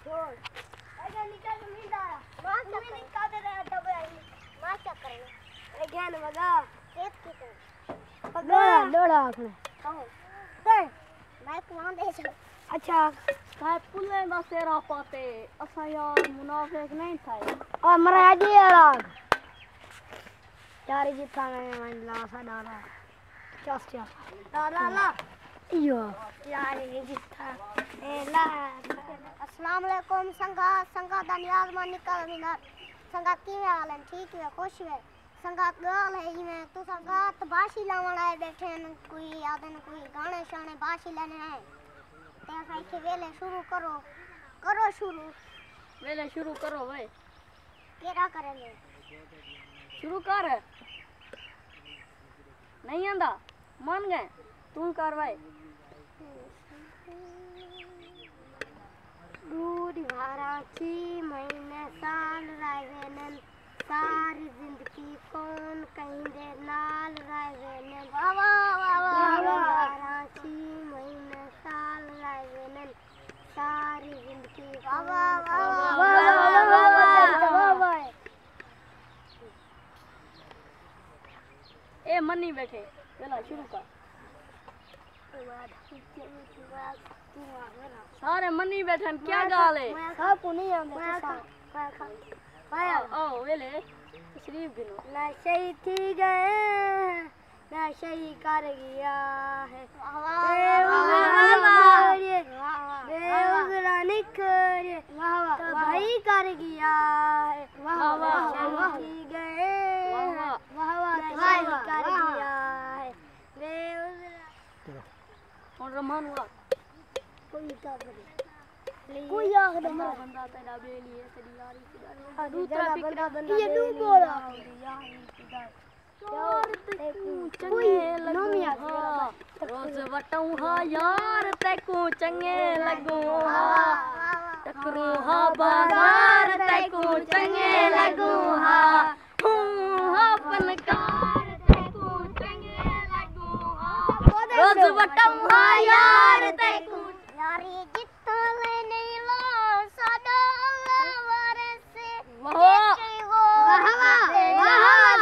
छोड़ अगर निकल नहीं डाला मां तुम्हें निकाल दे रहा डबल आई मां क्या करना ए ज्ञान बगा खेत की तो बगा लोड़ा आपने कहो ते मैं वहां दे चल अच्छा काय पुले दा तेरा पाते असा यार मुनाफिक नहीं था और मरा आज यार यार जितना मैं लासा डाला चल ला यो यार ये जितना ए ला अस्सलाम वालेकुम संगा दा नियाज मान निकल मिनर संगा की हाल है ठीक है खुश है संगा गाल है में तू संगा बाशी लावण आए बैठे हैं कोई आदन कोई गाने शाने बाशी लेने हैं ते भाई के वेले शुरू करो शुरू वेले शुरू करो भाई केरा करेंगे शुरू कर नहीं आंदा मान गए तू कर भाई दूध भराची महीने साल रायवेनन सारी जिंदगी कौन कहीं दे नाल रायवेनन वाह वाह वाह भराची महीने साल रायवेनन सारी जिंदगी वाह वाह वाह वाह ए मनी बैठे चला शुरू कर सारे मनी बैठन क्या गाल है सबको नहीं आंदा ओ वेले शरीफ गिनो नशे थी गए नशे कर गया है बेउजरा निकले तो भाई कर गया है थी गए भाई कर गया है बेउजरा और रमान हुआ कोई क्या करे कोई आग दे बंदा तेरा बेली है तेरी यारी दूसरा बंदा ये तू बोला यार तेकू चंगे लगू रोज वटू हा यार तेकू चंगे लगू हा टकरू हा बाजार तेकू चंगे लगू हा फनकार तेकू चंगे लगू हा रोज वटू हा यार तेकू यार ये जितना लेने लो सादा अल्लाह वारे से वाह वाह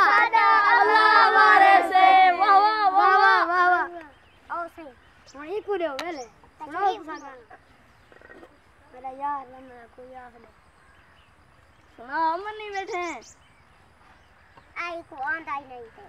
सादा अल्लाह वारे से वाह वाह वाह वाह वाह ओ सही वही पूरे वेले तकलीफ सागा मेरा यार मेरा कोई यार नहीं सुना हम नहीं बैठे आई को आंदा ही नहीं थे